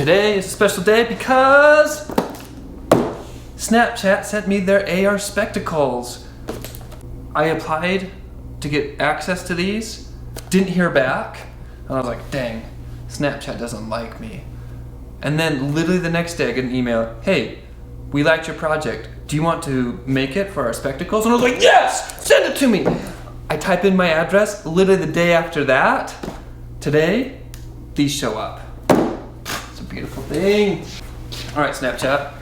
today is a special day because Snapchat sent me their AR spectacles. I applied to get access to these, didn't hear back, and I was like, dang, Snapchat doesn't like me. And then literally the next day I get an email, hey, we liked your project. Do you want to make it for our spectacles? And I was like, yes, send it to me. I type in my address, literally the day after that, today, these show up. It's a beautiful thing. All right, Snapchat,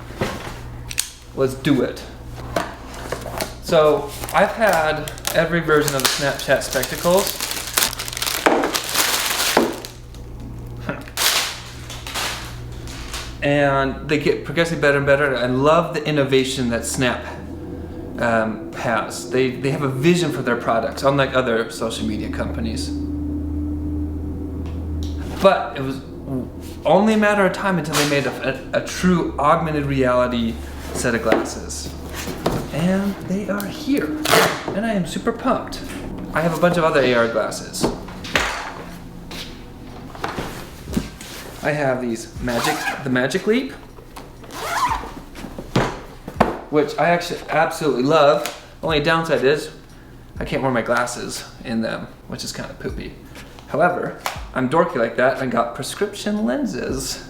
let's do it. So I've had every version of the Snapchat spectacles. And they get progressively better and better. I love the innovation that Snap has. They have a vision for their products, unlike other social media companies. But it was only a matter of time until they made a true augmented reality set of glasses. And they are here. And I am super pumped. I have a bunch of other AR glasses. I have these the Magic Leap, which I actually absolutely love. Only downside is I can't wear my glasses in them, which is kind of poopy. However, I'm dorky like that and got prescription lenses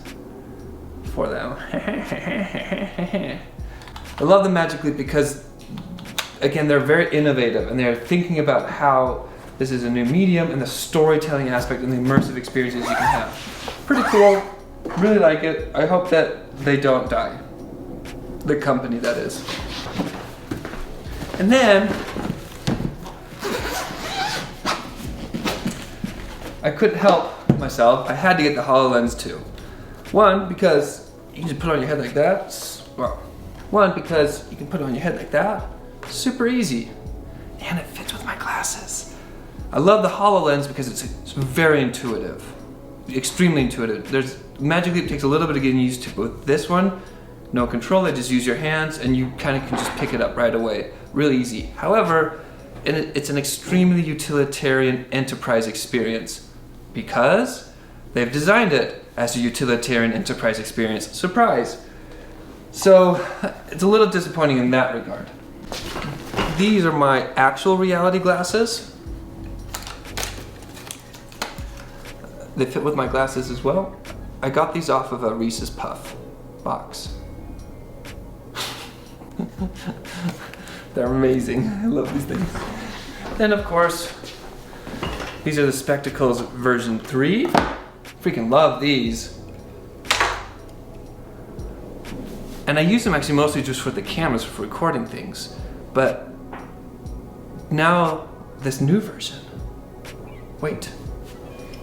for them. I love the Magic Leap because, again, they're very innovative and they're thinking about how this is a new medium and the storytelling aspect and the immersive experiences you can have. Pretty cool, really like it. I hope that they don't die. The company, that is. And then, I couldn't help myself. I had to get the Hololens too. One, because you can just put it on your head like that. Well, one, because you can put it on your head like that. Super easy. And it fits with my glasses. I love the Hololens because it's very intuitive. Extremely intuitive. Magic Leap takes a little bit of getting used to, but with this one, no controller, just use your hands and you kind of can just pick it up right away. Really easy. However, it's an extremely utilitarian enterprise experience because they've designed it as a utilitarian enterprise experience. Surprise! So it's a little disappointing in that regard. These are my actual reality glasses. They fit with my glasses as well. I got these off of a Reese's Puff box. They're amazing. I love these things. Then of course, these are the Spectacles version 3. Freaking love these. And I use them actually mostly just for the cameras, for recording things. But now this new version. Wait.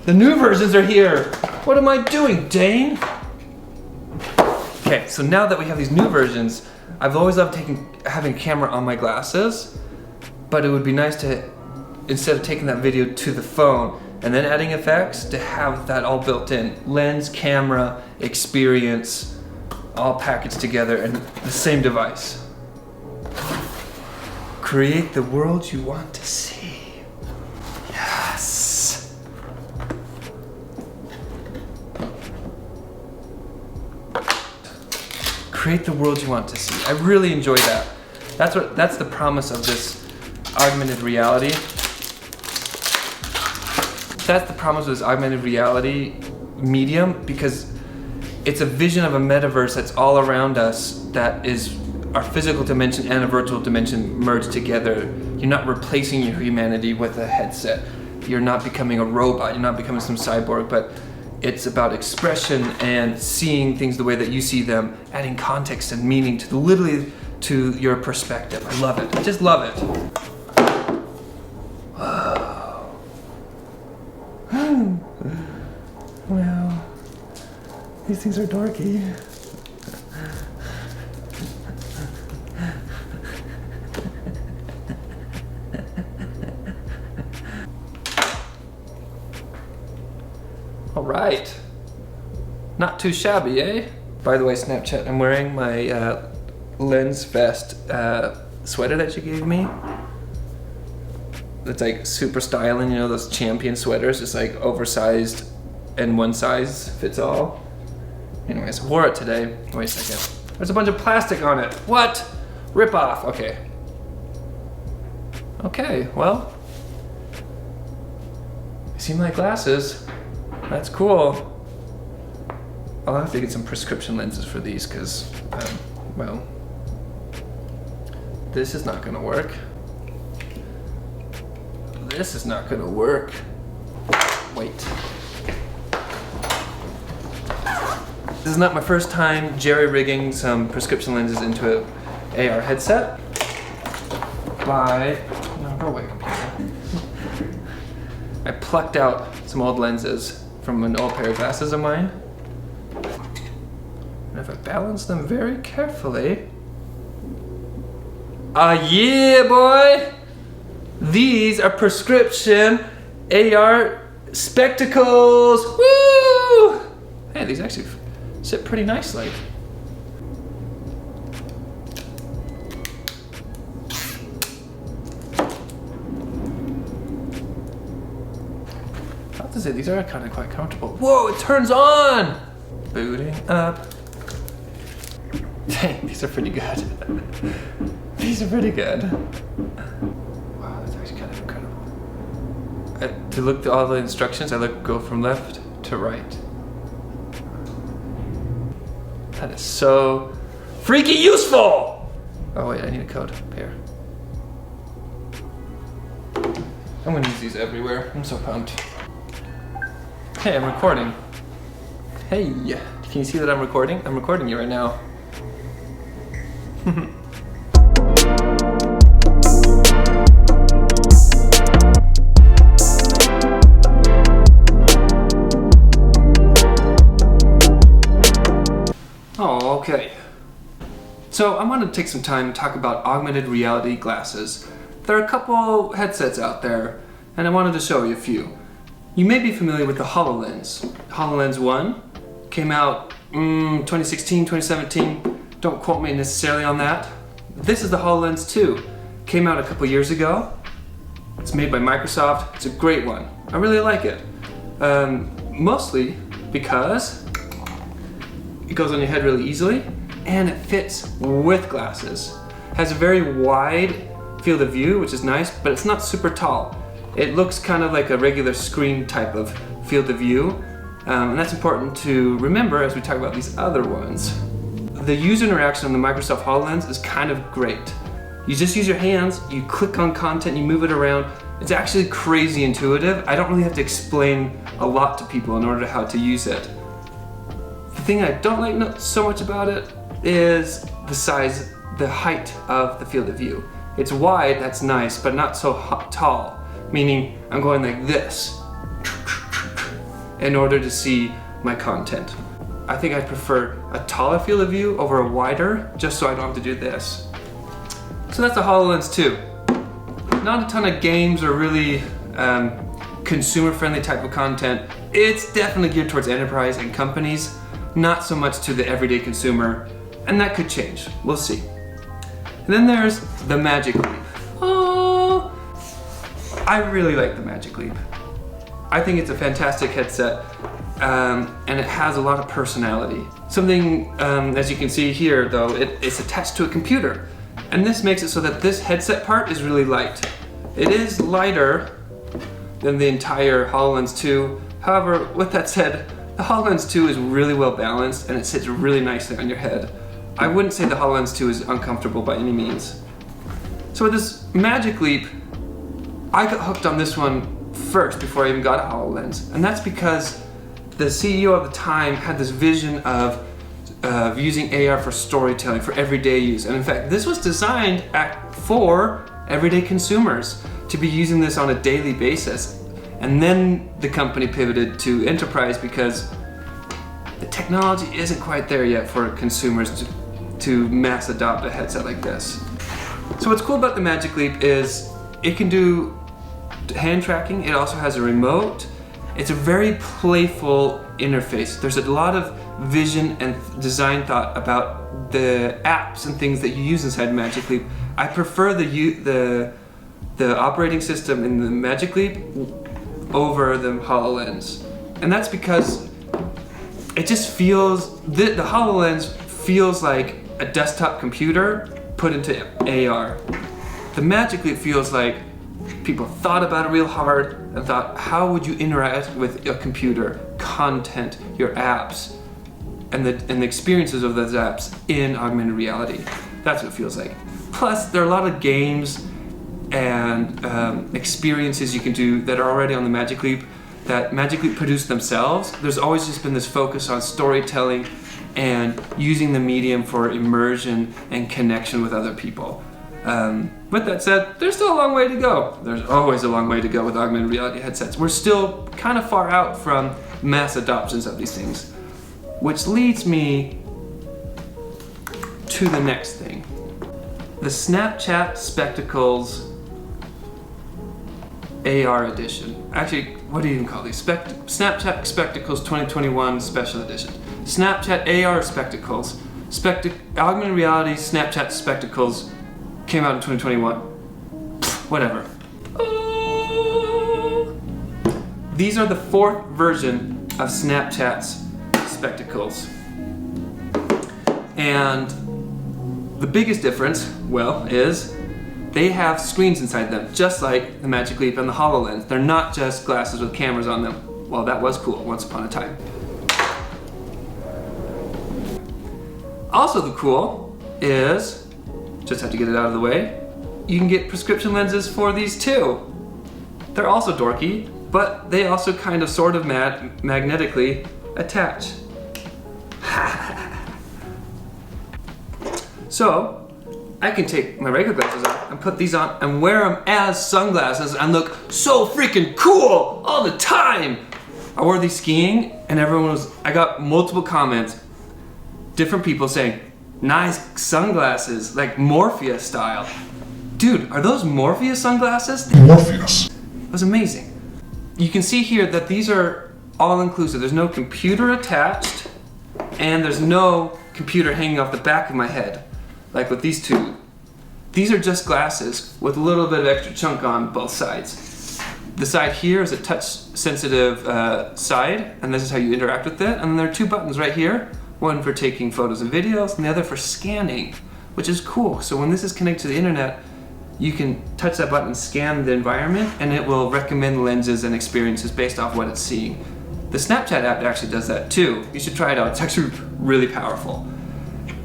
The new versions are here! What am I doing, Dane? Okay, so now that we have these new versions, I've always loved having a camera on my glasses, but it would be nice to, instead of taking that video to the phone and then adding effects, to have that all built in. Lens, camera, experience, all packaged together in the same device. Create the world you want to see. Yes! Create the world you want to see. I really enjoy that. That's the promise of this augmented reality. That's the promise of this augmented reality medium, because it's a vision of a metaverse that's all around us, that is our physical dimension and a virtual dimension merged together. You're not replacing your humanity with a headset. You're not becoming a robot. You're not becoming some cyborg, but it's about expression and seeing things the way that you see them, adding context and meaning to literally to your perspective. I love it. I just love it. Whoa. Wow. These things are dorky. All right, not too shabby, eh? By the way, Snapchat, I'm wearing my Lens Vest sweater that you gave me. It's like super styling, you know, those champion sweaters, just like oversized and one size fits all. Anyways, wore it today. Wait a second. There's a bunch of plastic on it. What? Rip off. Okay. Okay, well. You see my glasses. That's cool. I'll have to get some prescription lenses for these because, well, this is not gonna work. This is not gonna work. Wait. This is not my first time jerry-rigging some prescription lenses into an AR headset. No, go away, computer. I plucked out some old lenses from an old pair of glasses of mine. And if I balance them very carefully, yeah, boy! These are prescription AR spectacles. Woo! Hey, these actually sit pretty nicely. I have to say, these are kind of quite comfortable. Whoa, it turns on! Booting up. Dang, these are pretty good. These are pretty good. Wow, that's actually kind of incredible. To look at all the instructions, go from left to right. That is so freaky useful! Oh wait, I need a code. Here. I'm gonna use these everywhere. I'm so pumped. Hey, I'm recording. Hey, can you see that I'm recording? I'm recording you right now. Oh, okay. So I wanted to take some time to talk about augmented reality glasses. There are a couple headsets out there, and I wanted to show you a few. You may be familiar with the Hololens. Hololens 1 came out 2016, 2017. Don't quote me necessarily on that. This is the Hololens 2. Came out a couple years ago. It's made by Microsoft. It's a great one. I really like it. Mostly because it goes on your head really easily and it fits with glasses. Has a very wide field of view, which is nice, but it's not super tall. It looks kind of like a regular screen type of field of view. And that's important to remember as we talk about these other ones. The user interaction on the Microsoft HoloLens is kind of great. You just use your hands, you click on content, you move it around. It's actually crazy intuitive. I don't really have to explain a lot to people in order to how to use it. The thing I don't like so much about it is the size, the height of the field of view. It's wide, that's nice, but not so tall. Meaning I'm going like this in order to see my content. I think I prefer a taller field of view over a wider, just so I don't have to do this. So that's the HoloLens 2. Not a ton of games or really consumer-friendly type of content. It's definitely geared towards enterprise and companies, not so much to the everyday consumer, and that could change. We'll see. And then there's the Magic Leap. Oh, I really like the Magic Leap. I think it's a fantastic headset. And it has a lot of personality. Something, as you can see here though, it's attached to a computer. And this makes it so that this headset part is really light. It is lighter than the entire HoloLens 2. However, with that said, the HoloLens 2 is really well balanced and it sits really nicely on your head. I wouldn't say the HoloLens 2 is uncomfortable by any means. So with this Magic Leap, I got hooked on this one first before I even got a HoloLens. And that's because the CEO at the time had this vision of using AR for storytelling, for everyday use. And in fact, this was designed for everyday consumers to be using this on a daily basis. And then the company pivoted to enterprise because the technology isn't quite there yet for consumers to mass adopt a headset like this. So what's cool about the Magic Leap is it can do hand tracking. It also has a remote. It's a very playful interface. There's a lot of vision and design thought about the apps and things that you use inside Magic Leap. I prefer the operating system in the Magic Leap over the HoloLens. And that's because it just feels, the HoloLens feels like a desktop computer put into AR. The Magic Leap feels like people thought about it real hard and thought, how would you interact with a computer, content, your apps, and the experiences of those apps in augmented reality. That's what it feels like. Plus, there are a lot of games and experiences you can do that are already on the Magic Leap that Magic Leap produced themselves. There's always just been this focus on storytelling and using the medium for immersion and connection with other people. With that said, there's still a long way to go. There's always a long way to go with augmented reality headsets. We're still kind of far out from mass adoptions of these things, which leads me to the next thing. The Snapchat Spectacles AR edition. Actually, what do you even call these? Snapchat Spectacles 2021 Special Edition. Snapchat AR Spectacles. Augmented reality Snapchat Spectacles came out in 2021. Whatever. These are the 4th version of Snapchat's Spectacles. And the biggest difference, well, is they have screens inside them, just like the Magic Leap and the HoloLens. They're not just glasses with cameras on them. Well, that was cool once upon a time. Also the cool is, just have to get it out of the way, you can get prescription lenses for these too. They're also dorky, but they also kind of sort of magnetically attach. So, I can take my regular glasses off and put these on and wear them as sunglasses and look so freaking cool all the time. I wore these skiing and I got multiple comments, different people saying, nice sunglasses, like Morpheus style. Dude, are those Morpheus sunglasses? Morpheus. It was amazing. You can see here that these are all inclusive. There's no computer attached and there's no computer hanging off the back of my head. Like with these two. These are just glasses with a little bit of extra chunk on both sides. The side here is a touch sensitive side, and this is how you interact with it. And then there are 2 buttons right here, one for taking photos and videos and the other for scanning, which is cool. So when this is connected to the internet, you can touch that button and scan the environment and it will recommend lenses and experiences based off what it's seeing. The Snapchat app actually does that too. You should try it out, it's actually really powerful.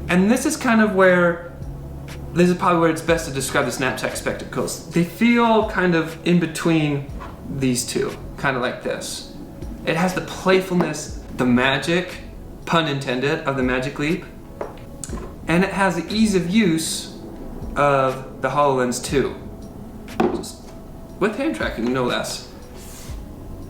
And this is probably where it's best to describe the Snapchat Spectacles. They feel kind of in between these two, kind of like this. It has the playfulness, the magic, pun intended, of the Magic Leap, and it has the ease of use of the HoloLens 2, just with hand tracking, no less.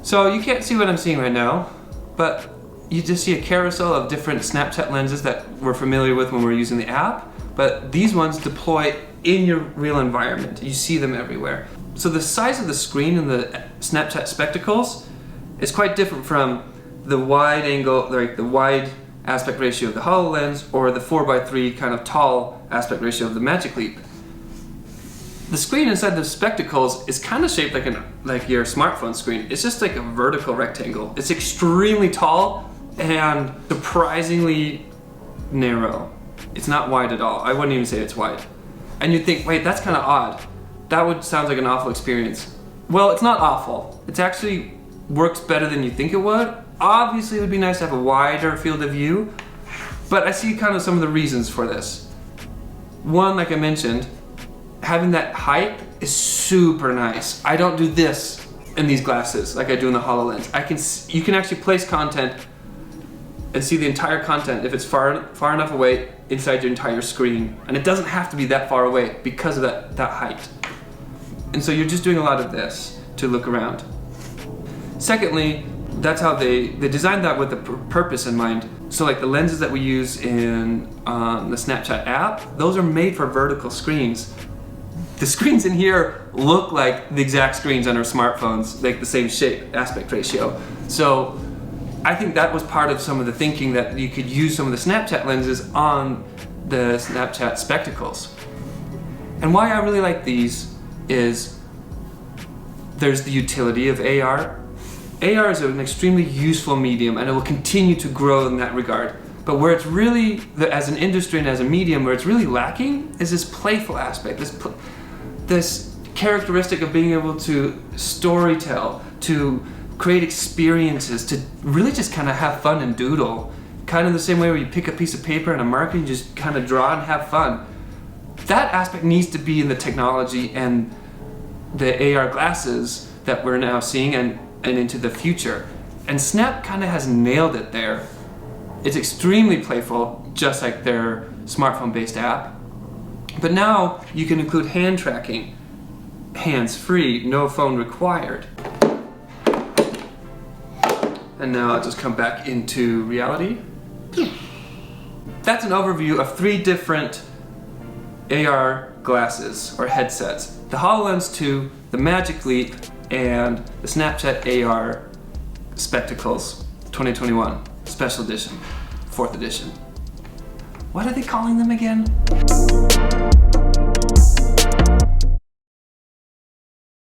So you can't see what I'm seeing right now, but you just see a carousel of different Snapchat lenses that we're familiar with when we're using the app, but these ones deploy in your real environment. You see them everywhere. So the size of the screen in the Snapchat Spectacles is quite different from the wide angle, like the wide aspect ratio of the HoloLens or the 4:3 kind of tall aspect ratio of the Magic Leap. The screen inside the Spectacles is kind of shaped like your smartphone screen. It's just like a vertical rectangle. It's extremely tall and surprisingly narrow. It's not wide at all. I wouldn't even say it's wide. And you'd think, wait, that's kind of odd. That would sound like an awful experience. Well, it's not awful. It actually works better than you think it would. Obviously, it would be nice to have a wider field of view, but I see kind of some of the reasons for this. One, like I mentioned, having that height is super nice. I don't do this in these glasses like I do in the HoloLens. You can actually place content and see the entire content if it's far enough away inside your entire screen. And it doesn't have to be that far away because of that height. And so you're just doing a lot of this to look around. Secondly, that's how they designed that with the purpose in mind. So like the lenses that we use in the Snapchat app, those are made for vertical screens. The screens in here look like the exact screens on our smartphones, like the same shape, aspect ratio. So I think that was part of some of the thinking that you could use some of the Snapchat lenses on the Snapchat Spectacles. And why I really like these is there's the utility of AR. AR is an extremely useful medium and it will continue to grow in that regard. But where it's really, as an industry and as a medium, where it's really lacking is this playful aspect, this characteristic of being able to storytell, to create experiences, to really just kind of have fun and doodle. Kind of the same way where you pick a piece of paper and a marker and you just kind of draw and have fun. That aspect needs to be in the technology and the AR glasses that we're now seeing and into the future. And Snap kind of has nailed it there. It's extremely playful, just like their smartphone-based app. But now you can include hand tracking, hands-free, no phone required. And now I'll just come back into reality. That's an overview of 3 different AR glasses or headsets. The HoloLens 2, the Magic Leap, and the Snapchat AR Spectacles 2021 Special Edition, 4th edition. What are they calling them again?